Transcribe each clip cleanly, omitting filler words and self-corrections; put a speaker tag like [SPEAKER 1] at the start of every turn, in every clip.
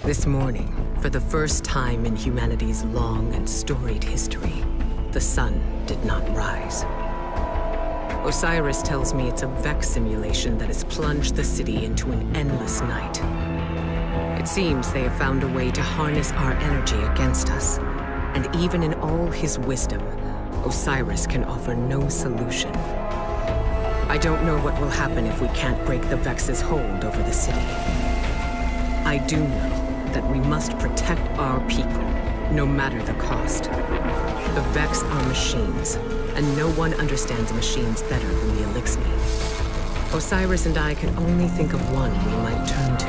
[SPEAKER 1] This morning, for the first time in humanity's long and storied history, the sun did not rise. Osiris tells me it's a Vex simulation that has plunged the city into an endless night. It seems they have found a way to harness our energy against us. And even in all his wisdom, Osiris can offer no solution. I don't know what will happen if we can't break the Vex's hold over the city. I do know that we must protect our people, no matter the cost. The Vex are machines, and no one understands machines better than the Elixni. Osiris and I can only think of one we might turn to.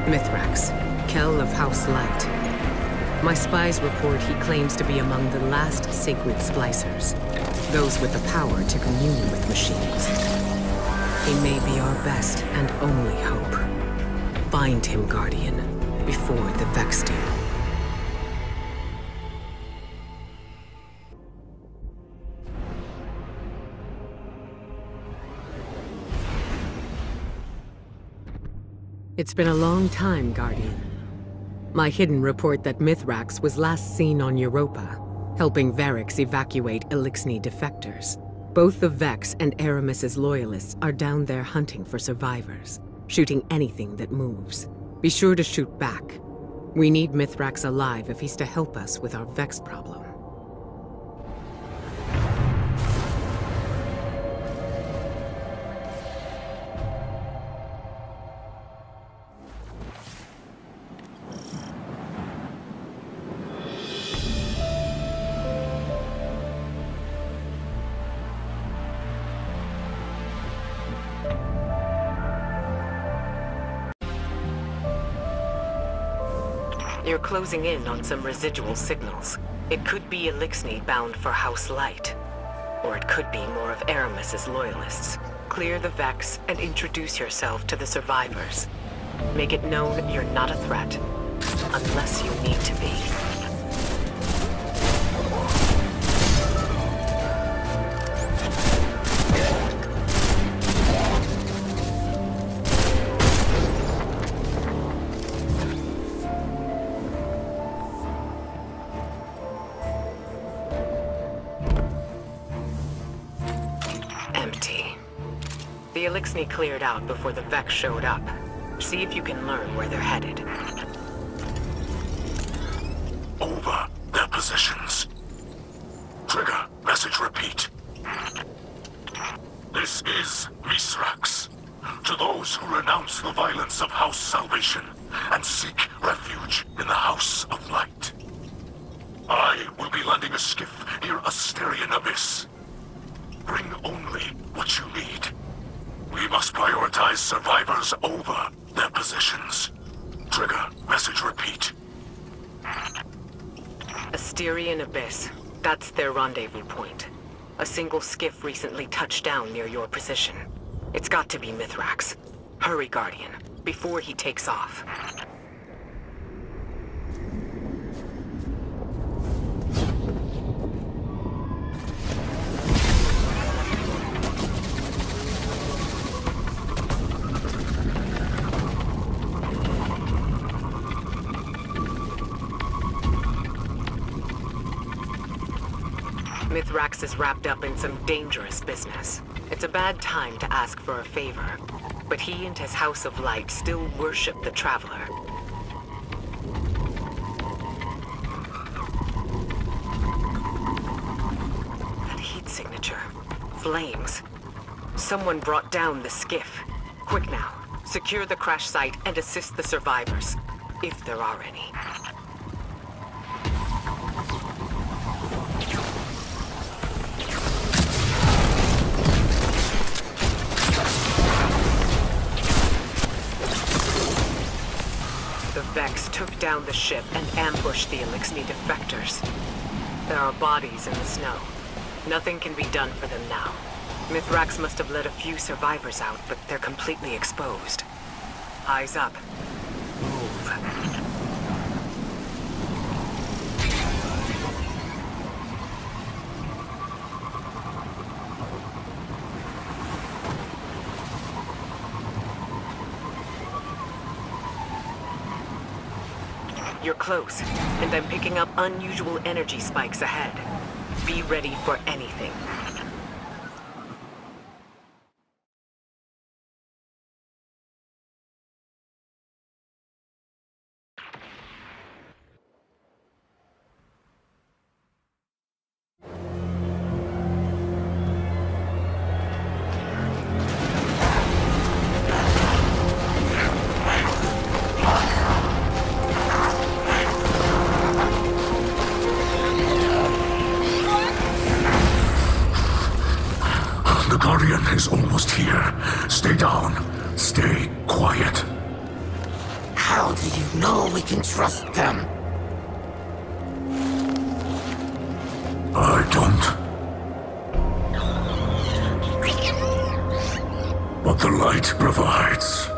[SPEAKER 1] Mithrax, Kell of House Light. My spies report he claims to be among the last sacred Splicers, those with the power to commune with machines. He may be our best and only hope. Find him, Guardian, before the Vex do. It's been a long time, Guardian. My hidden report that Mithrax was last seen on Europa, helping Varix evacuate Elixni defectors. Both the Vex and Aramis's loyalists are down there hunting for survivors, shooting anything that moves. Be sure to shoot back. We need Mithrax alive if he's to help us with our Vex problem. You're closing in on some residual signals. It could be Elixni bound for House Light. Or it could be more of Aramis's loyalists. Clear the Vex and introduce yourself to the survivors. Make it known you're not a threat, unless you need to be. The Elixni cleared out before the Vex showed up. See if you can learn where they're headed.
[SPEAKER 2] Over their positions. Trigger, message repeat. This is Mithrax. To those who renounce the violence of House Salvation and seek refuge in the House of Light. I will be landing a skiff near Asterian Abyss. Bring only what you need. We must prioritize survivors over their positions. Trigger, message repeat.
[SPEAKER 1] Asterian Abyss. That's their rendezvous point. A single skiff recently touched down near your position. It's got to be Mithrax. Hurry, Guardian, before he takes off. Mithrax is wrapped up in some dangerous business. It's a bad time to ask for a favor, but he and his House of Light still worship the Traveler. That heat signature. Flames. Someone brought down the skiff. Quick now. Secure the crash site and assist the survivors, if there are any. The Vex took down the ship and ambushed the Elixni defectors. There are bodies in the snow. Nothing can be done for them now. Mithrax must have let a few survivors out, but they're completely exposed. Eyes up. Move. You're close, and I'm picking up unusual energy spikes ahead. Be ready for anything.
[SPEAKER 2] The Guardian is almost here. Stay down. Stay quiet.
[SPEAKER 3] How do you know we can trust them?
[SPEAKER 2] I don't. But the light provides.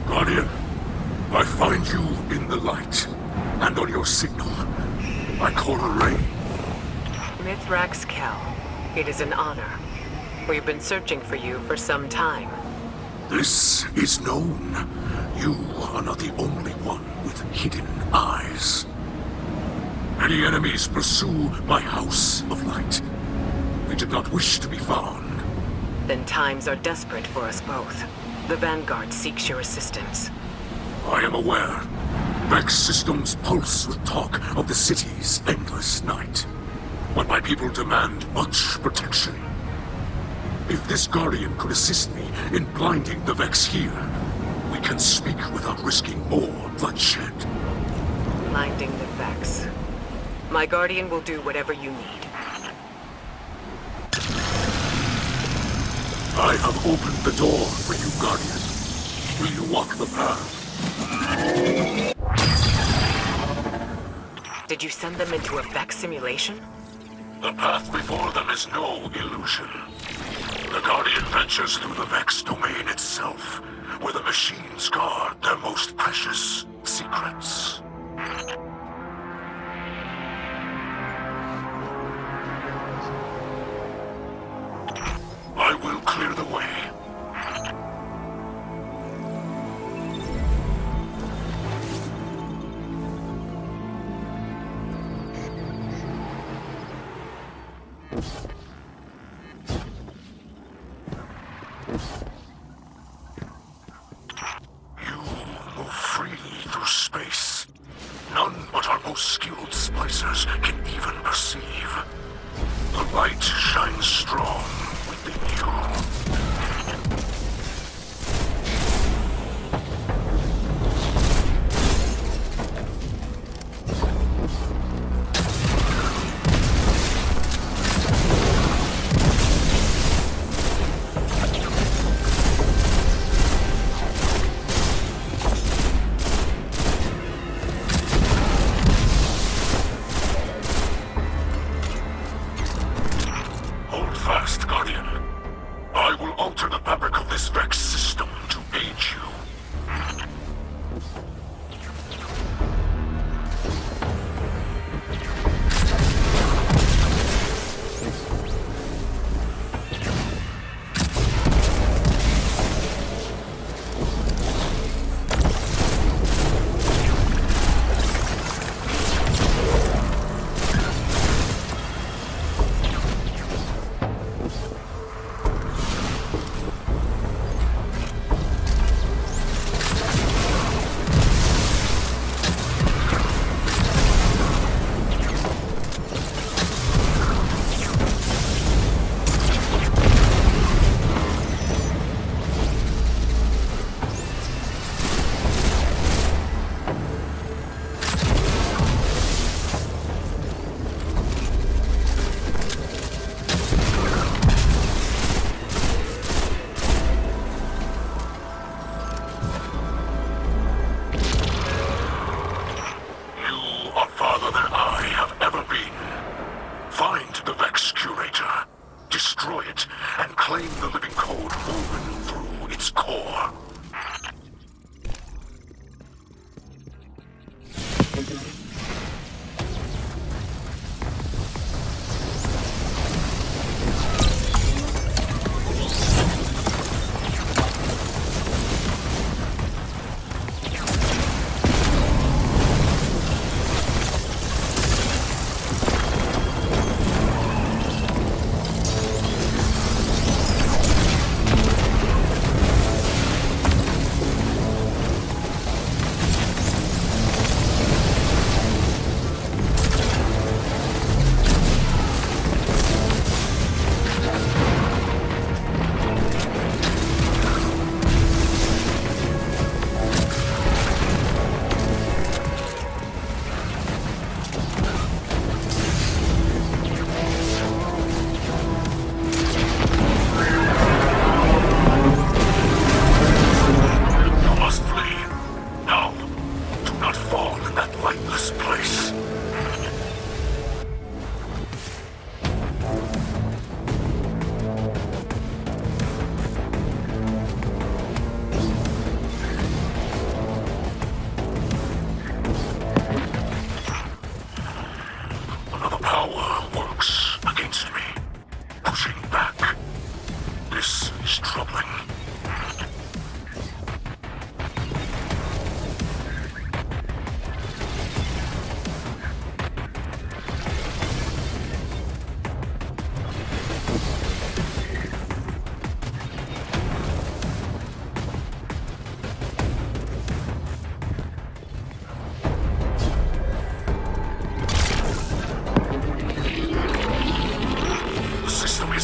[SPEAKER 2] Guardian, I find you in the light, and on your signal. I call a ray.
[SPEAKER 1] Mithrax Kel, it is an honor. We've been searching for you for some time.
[SPEAKER 2] This is known. You are not the only one with hidden eyes. Many enemies pursue my house of light. We did not wish to be found.
[SPEAKER 1] Then times are desperate for us both. The Vanguard seeks your assistance.
[SPEAKER 2] I am aware. Vex systems pulse with talk of the city's endless night. But my people demand much protection. If this Guardian could assist me in blinding the Vex here, we can speak without risking more bloodshed.
[SPEAKER 1] Blinding the Vex. My Guardian will do whatever you need.
[SPEAKER 2] I have opened the door for you, Guardian. Will you walk the path?
[SPEAKER 1] Did you send them into a Vex simulation?
[SPEAKER 2] The path before them is no illusion. The Guardian ventures through the Vex domain itself, where the machines guard their most precious secrets. I will clear the way. You move freely through space. None but our most skilled splicers can even perceive. The light shines strong within you. Hold fast, Guardian. I will alter the fabric of this Vex system to aid you. Vex's core.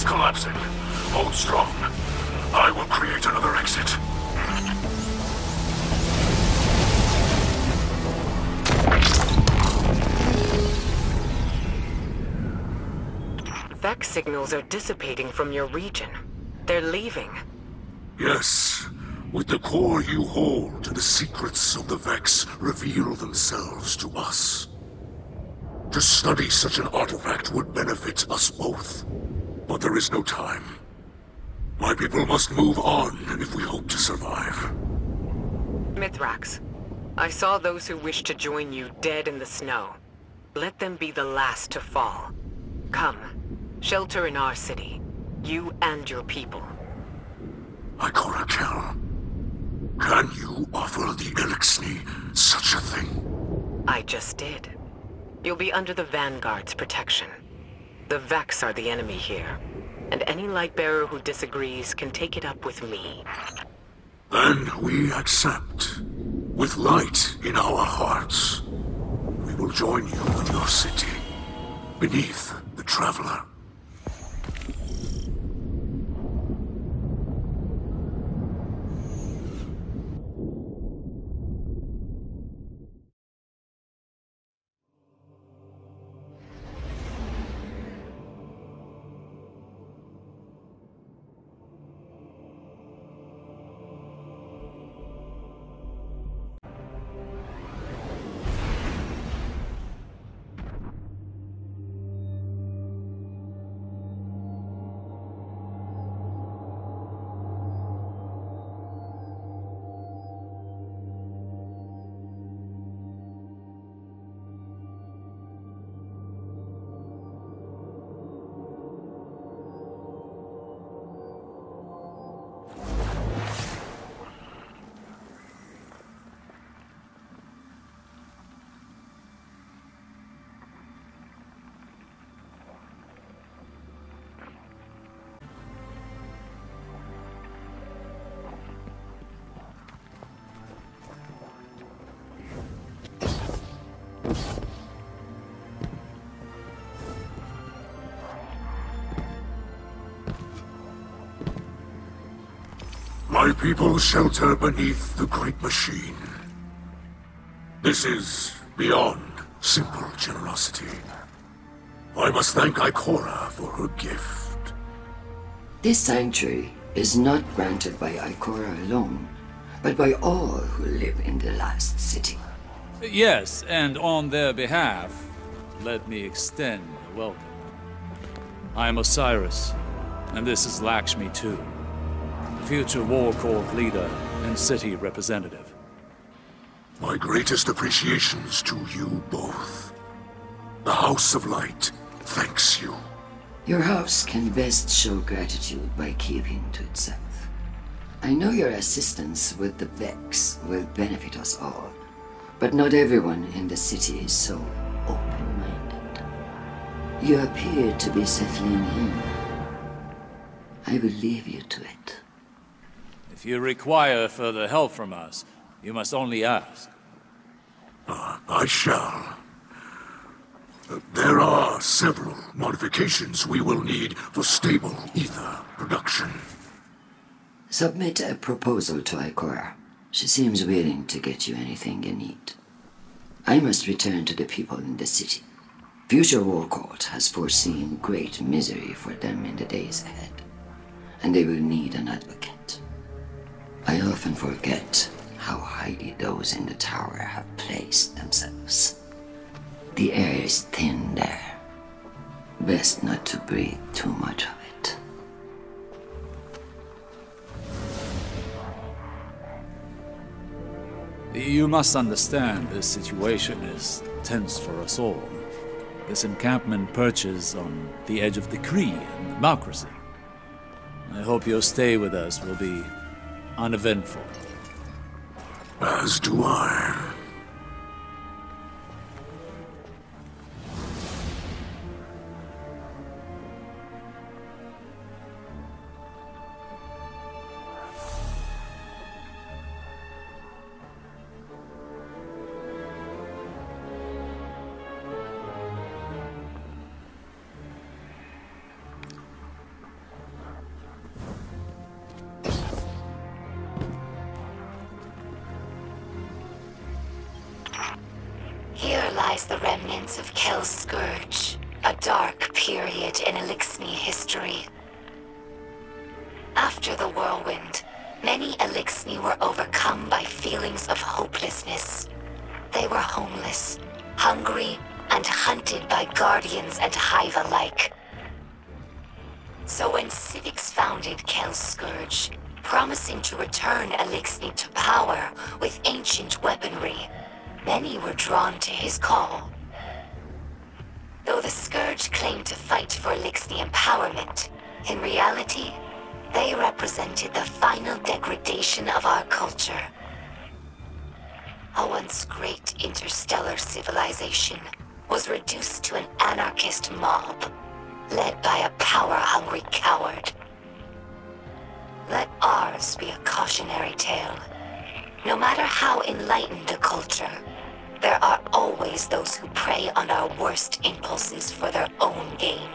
[SPEAKER 2] Collapsing. Hold strong. I will create another exit.
[SPEAKER 1] Vex signals are dissipating from your region. They're leaving.
[SPEAKER 2] Yes. With the core you hold, the secrets of the Vex reveal themselves to us. To study such an artifact would benefit us both. But there is no time. My people must move on if we hope to survive.
[SPEAKER 1] Mithrax, I saw those who wished to join you dead in the snow. Let them be the last to fall. Come, shelter in our city. You and your people.
[SPEAKER 2] Ikora Kel, can you offer the Elixni such a thing?
[SPEAKER 1] I just did. You'll be under the Vanguard's protection. The Vex are the enemy here, and any Lightbearer who disagrees can take it up with me.
[SPEAKER 2] Then we accept. With light in our hearts, we will join you in your city, beneath the Traveler. My people shelter beneath the Great Machine. This is beyond simple generosity. I must thank Ikora for her gift.
[SPEAKER 3] This sanctuary is not granted by Ikora alone, but by all who live in the last city.
[SPEAKER 4] Yes, and on their behalf, let me extend a welcome. I am Osiris, and this is Lakshmi too. future War Court leader and city representative.
[SPEAKER 2] My greatest appreciations to you both. The House of Light thanks you.
[SPEAKER 3] Your house can best show gratitude by keeping to itself. I know your assistance with the Vex will benefit us all, but not everyone in the city is so open-minded. You appear to be settling in. I will leave you to it.
[SPEAKER 4] If you require further help from us, you must only ask.
[SPEAKER 2] I shall. There are several modifications we will need for stable ether production.
[SPEAKER 3] Submit a proposal to Ikora. She seems willing to get you anything you need. I must return to the people in the city. Future War Court has foreseen great misery for them in the days ahead, and they will need an advocate. I often forget how highly those in the tower have placed themselves. The air is thin there. Best not to breathe too much of it.
[SPEAKER 4] You must understand this situation is tense for us all. This encampment perches on the edge of decree and democracy. I hope your stay with us will be uneventful.
[SPEAKER 2] As do I.
[SPEAKER 5] Here lies the remnants of Kel's Scourge, a dark period in Elixni history. After the whirlwind, many Elixni were overcome by feelings of hopelessness. They were homeless, hungry, and hunted by guardians and hive alike. So when Civics founded Kel's Scourge, promising to return Elixni to power with ancient weaponry, many were drawn to his call. Though the Scourge claimed to fight for Elixni empowerment, in reality, they represented the final degradation of our culture. A once great interstellar civilization was reduced to an anarchist mob, led by a power-hungry coward. Let ours be a cautionary tale. No matter how enlightened a culture, there are always those who prey on our worst impulses for their own gain.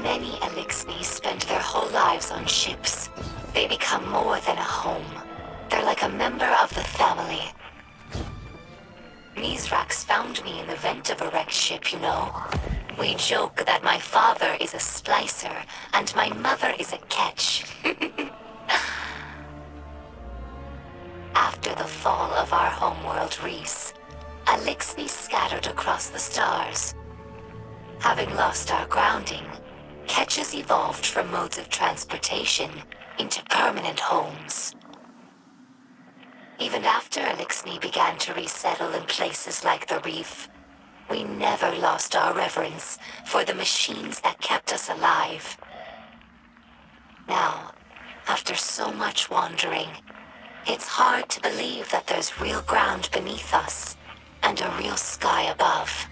[SPEAKER 5] Many Elixni spend their whole lives on ships. They become more than a home. They're like a member of the family. Mizrax found me in the vent of a wrecked ship, you know. We joke that my father is a Splicer and my mother is a Ketch. After the fall of our homeworld Reese, Elixni scattered across the stars. Having lost our grounding, Ketches evolved from modes of transportation into permanent homes. Even after Elixni began to resettle in places like the Reef, we never lost our reverence for the machines that kept us alive. Now, after so much wandering, it's hard to believe that there's real ground beneath us and a real sky above.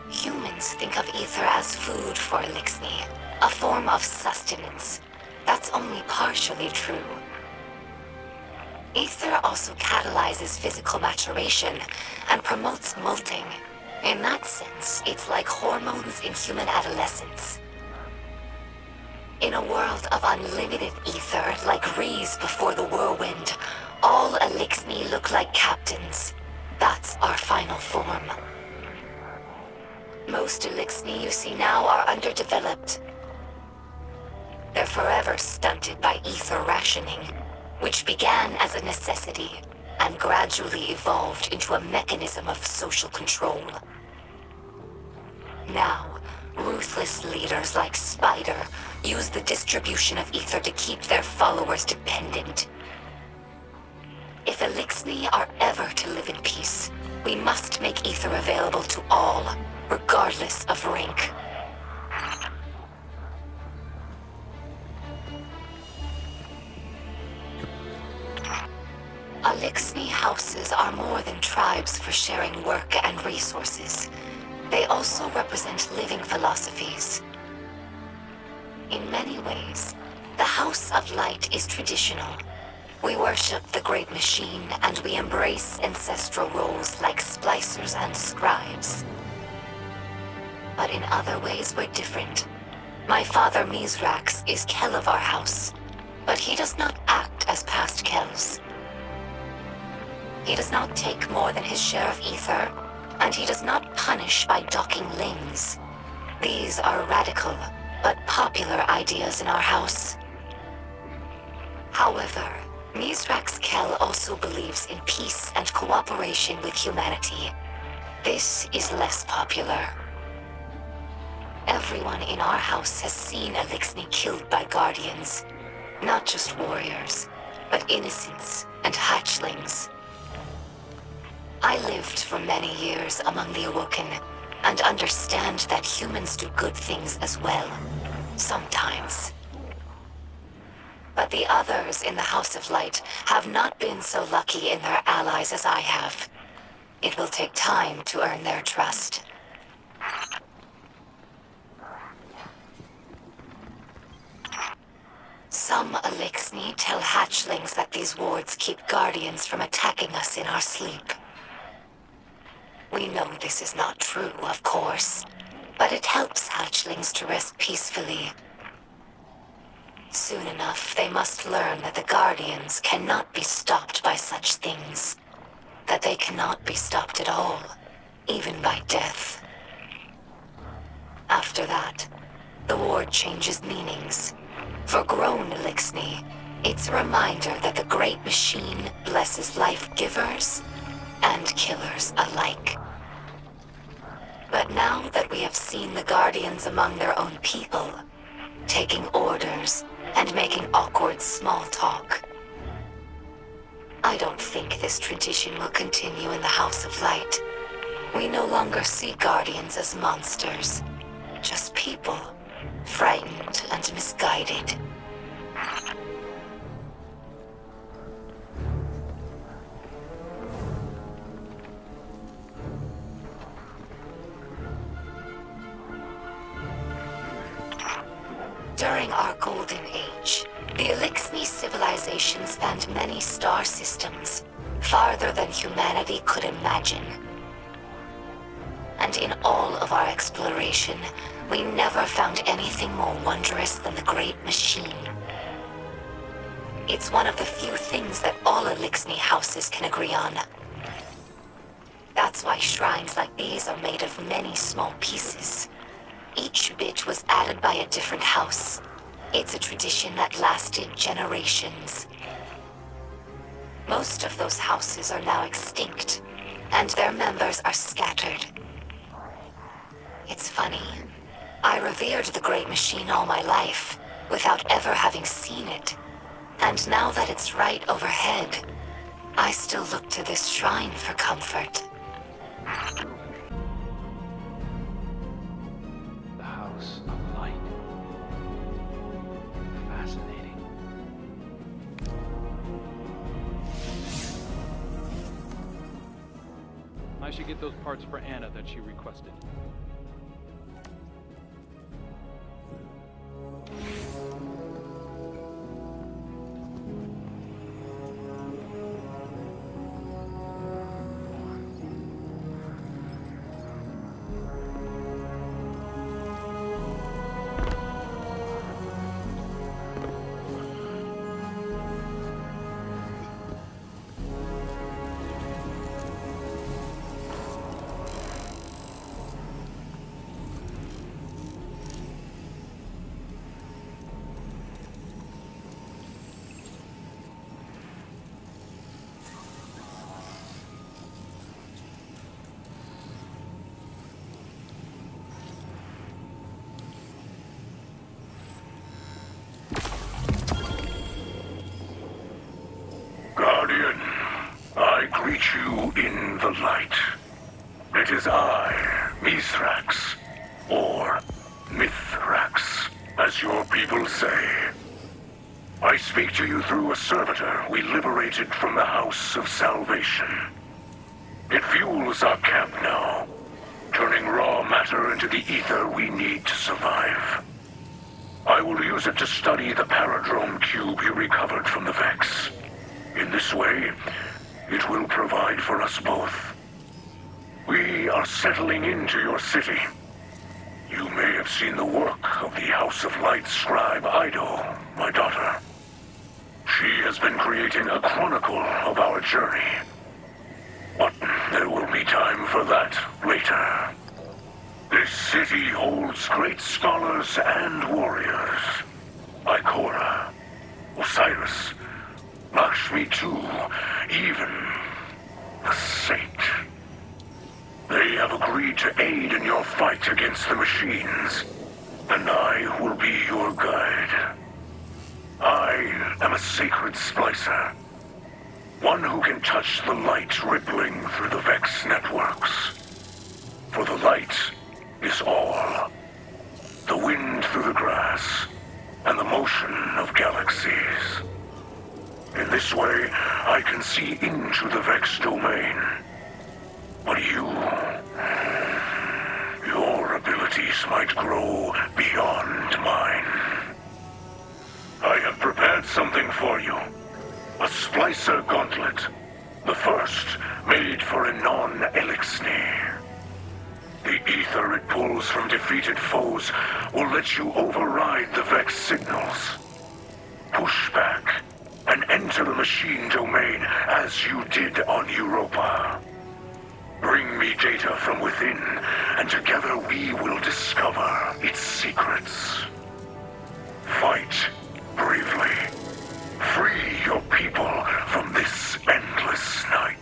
[SPEAKER 5] Humans think of ether as food for Elixni, a form of sustenance. That's only partially true. Ether also catalyzes physical maturation and promotes molting. In that sense, it's like hormones in human adolescence. In a world of unlimited ether, like Rees before the whirlwind, all Elixni look like captains. That's our final form. Most Elixni you see now are underdeveloped. They're forever stunted by ether rationing, which began as a necessity and gradually evolved into a mechanism of social control. Now, ruthless leaders like Spider use the distribution of ether to keep their followers dependent. If Elixni are ever to live in peace, we must make ether available to all, regardless of rank. Elixni houses are more than tribes for sharing work and resources. They also represent living philosophies. In many ways, the House of Light is traditional. We worship the Great Machine, and we embrace ancestral roles like splicers and scribes. But in other ways, we're different. My father Mizrax is Kel of our house, but he does not act as past Kels. He does not take more than his share of ether, and he does not punish by docking limbs. These are radical, but popular ideas in our house. However, Mizrax Kel also believes in peace and cooperation with humanity. This is less popular. Everyone in our house has seen Elixni killed by guardians. Not just warriors, but innocents and hatchlings. I lived for many years among the Awoken, and understand that humans do good things as well. Sometimes. But the others in the House of Light have not been so lucky in their allies as I have. It will take time to earn their trust. Some Elixni tell hatchlings that these wards keep guardians from attacking us in our sleep. We know this is not true, of course, but it helps hatchlings to rest peacefully. Soon enough, they must learn that the Guardians cannot be stopped by such things. That they cannot be stopped at all, even by death. After that, the ward changes meanings. For grown Elixni, it's a reminder that the Great Machine blesses life-givers and killers alike. But now that we have seen the Guardians among their own people, taking orders and making awkward small talk, I don't think this tradition will continue in the House of Light. We no longer see Guardians as monsters, just people, frightened and misguided. During our Golden Age, the Elixni civilization spanned many star systems, farther than humanity could imagine. And in all of our exploration, we never found anything more wondrous than the Great Machine. It's one of the few things that all Elixni houses can agree on. That's why shrines like these are made of many small pieces. Each bit was added by a different house. It's a tradition that lasted generations. Most of those houses are now extinct, and their members are scattered. It's funny. I revered the Great Machine all my life, without ever having seen it. And now that it's right overhead, I still look to this shrine for comfort.
[SPEAKER 6] The House of Light. Fascinating. I should get those parts for Anna that she requested.
[SPEAKER 2] bring the light. It is I, Mithrax, or Mithrax, as your people say. I speak to you through a servitor we liberated from the House of Salvation. It fuels our camp now, turning raw matter into the ether we need to survive. I will use it to study the paradrome cube you recovered from the Vex. In this way, it will provide for us both. We are settling into your city. You may have seen the work of the House of Light scribe Ido, my daughter. She has been creating a chronicle of our journey. But there will be time for that later. This city holds great scholars and warriors. Ikora, Osiris, Lakshmi too, even the Saint. They have agreed to aid in your fight against the machines, and I will be your guide. I am a sacred Splicer, one who can touch the light rippling through the Vex networks. For the light is all. The wind through the grass, and the motion of galaxies. In this way, I can see into the Vex domain. But your abilities might grow beyond mine. I have prepared something for you. A Splicer gauntlet. The first made for a non-Elixni. The ether it pulls from defeated foes will let you override the Vex signals. Push back and enter the machine domain as you did on Europa. Bring me data from within, and together we will discover its secrets. Fight bravely. Free your people from this endless night.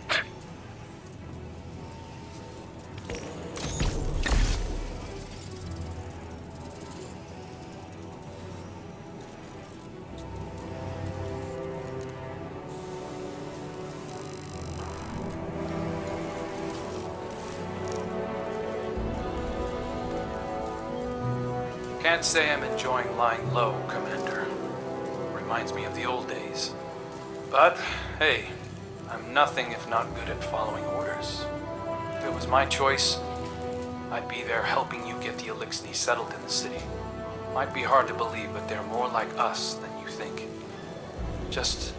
[SPEAKER 6] Can't say I'm enjoying lying low, Commander. Reminds me of the old days. But, hey, I'm nothing if not good at following orders. If it was my choice, I'd be there helping you get the Elixni settled in the city. Might be hard to believe, but they're more like us than you think. Just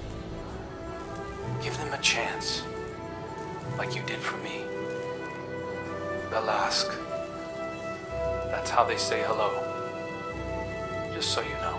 [SPEAKER 6] give them a chance, like you did for me. Belask. That's how they say hello. Just so you know.